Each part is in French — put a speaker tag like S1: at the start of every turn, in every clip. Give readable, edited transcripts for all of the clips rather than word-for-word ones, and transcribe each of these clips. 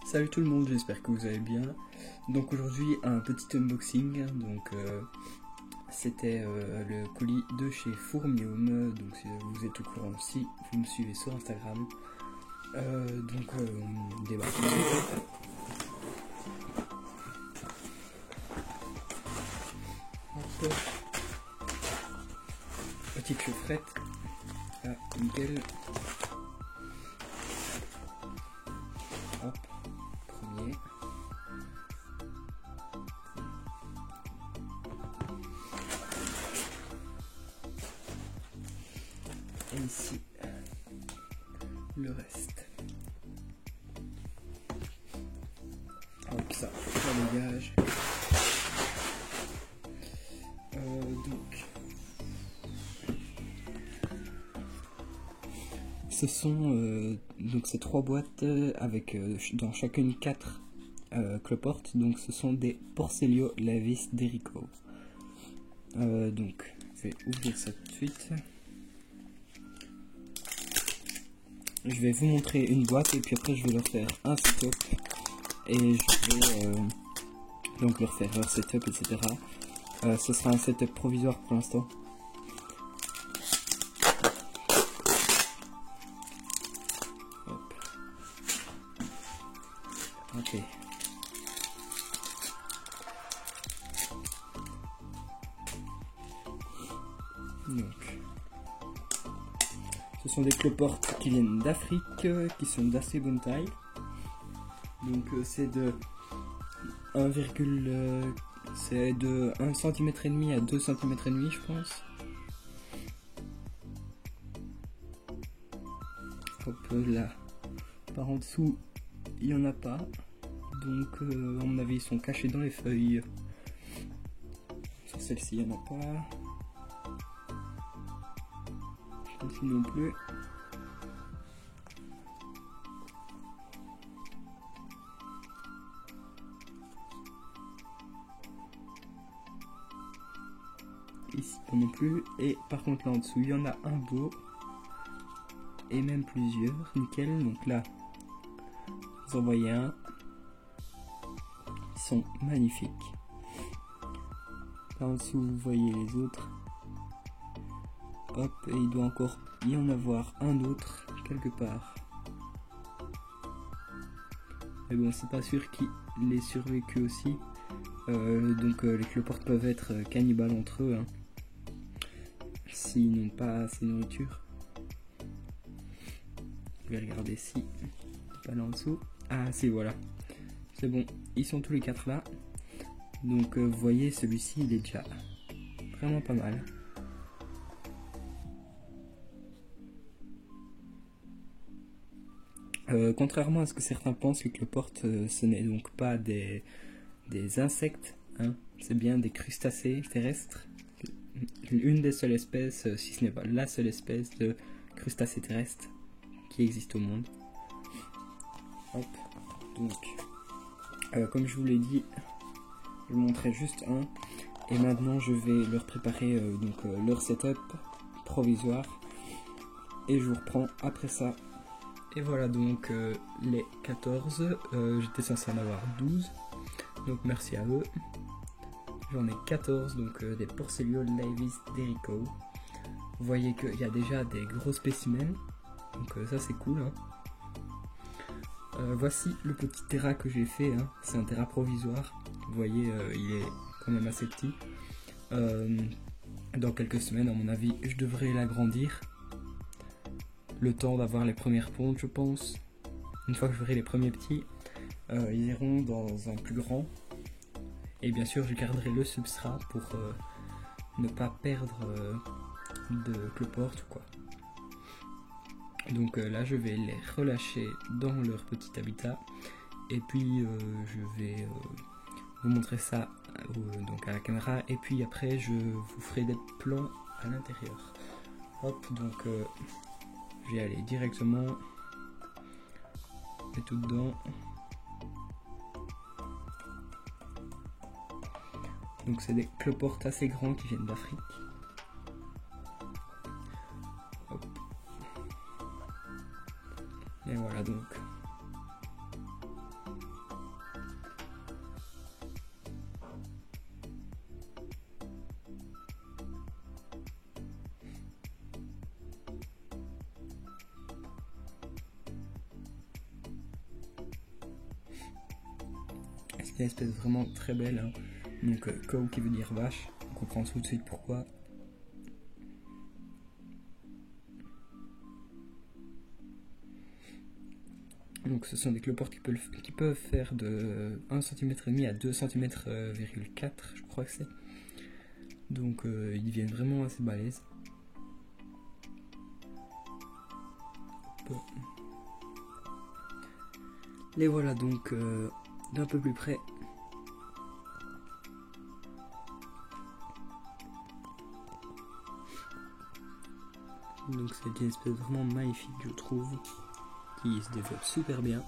S1: Salut tout le monde, j'espère que vous allez bien. Donc aujourd'hui un petit unboxing. Donc c'était le colis de chez Fourmium. Donc si vous êtes au courant, si vous me suivez sur Instagram. On démarre. Hop. Petite chaufferette. Ah, nickel. Hop, premier. Et ici, le reste. Hop, ça dégage. Ce sont donc ces trois boîtes avec dans chacune 4 cloportes. Donc ce sont des Porcelio Lavis d'Erico. Donc je vais ouvrir ça tout de suite. Je vais vous montrer une boîte et puis après je vais leur faire un setup et je vais donc leur faire leur setup, etc. Ce sera un setup provisoire pour l'instant. Ok. Donc, ce sont des cloportes qui viennent d'Afrique, qui sont d'assez bonne taille. Donc c'est de 1, c'est de 1 cm et demi à 2 cm et demi, je pense. Hop là. Par en dessous, il n'y en a pas. Donc à mon avis ils sont cachés dans les feuilles. Sur celle-ci il n'y en a pas. Celle-ci non plus. Ici pas non plus. Et par contre là en dessous il y en a un beau. Et même plusieurs. Nickel. Donc là vous en voyez un. Ils sont magnifiques. Là en dessous vous voyez les autres. Hop, et il doit encore y en avoir un autre quelque part. Mais bon, c'est pas sûr qu'il ait survécu aussi. Les cloportes peuvent être cannibales entre eux, hein, s'ils n'ont pas assez de nourriture. Je vais regarder si pas là en dessous. Ah si, voilà. C'est bon, ils sont tous les 4 là. Donc vous voyez, celui-ci il est déjà vraiment pas mal. Contrairement à ce que certains pensent, les cloportes ce n'est donc pas des insectes, hein. C'est bien des crustacés terrestres. Une des seules espèces, si ce n'est pas la seule espèce de crustacés terrestres qui existe au monde. Hop, donc comme je vous l'ai dit, je vous montrais juste un. Et maintenant je vais leur préparer leur setup provisoire. Et je vous reprends après ça. Et voilà donc les 14, j'étais censé en avoir 12, donc merci à eux. J'en ai 14, donc des Porcelio Lavis d'Erico. Vous voyez qu'il y a déjà des gros spécimens, donc ça c'est cool, hein. Voici le petit terra que j'ai fait, hein. C'est un terra provisoire. Vous voyez, il est quand même assez petit. Dans quelques semaines, à mon avis, je devrais l'agrandir. Le temps d'avoir les premières pontes, je pense. Une fois que je verrai les premiers petits, ils iront dans un plus grand. Et bien sûr, je garderai le substrat pour ne pas perdre de cloporte ou quoi. Donc là, je vais les relâcher dans leur petit habitat. Et puis, je vais vous montrer ça donc à la caméra. Et puis après, je vous ferai des plans à l'intérieur. Hop, donc... je vais aller directement et tout dedans. Donc c'est des cloportes assez grands qui viennent d'Afrique. Et voilà donc. C'est une espèce vraiment très belle, hein. Donc cow qui veut dire vache, on comprend tout de suite pourquoi. Donc ce sont des cloportes qui peuvent faire de 1,5 cm à 2,4 cm, je crois que c'est. Donc ils deviennent vraiment assez balèzes. Bon. Les voilà donc d'un peu plus près. Donc c'est une espèce vraiment magnifique, je trouve, qui se développe super bien.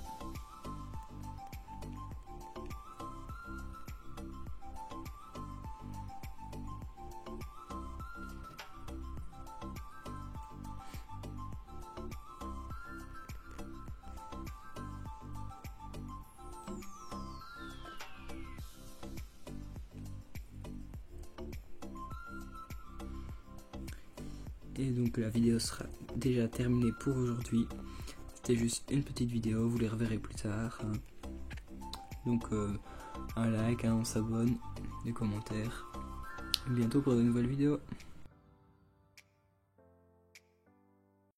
S1: Et donc la vidéo sera déjà terminée pour aujourd'hui. C'était juste une petite vidéo, vous les reverrez plus tard, hein. Donc un like, on s'abonne, des commentaires. À bientôt pour de nouvelles vidéos.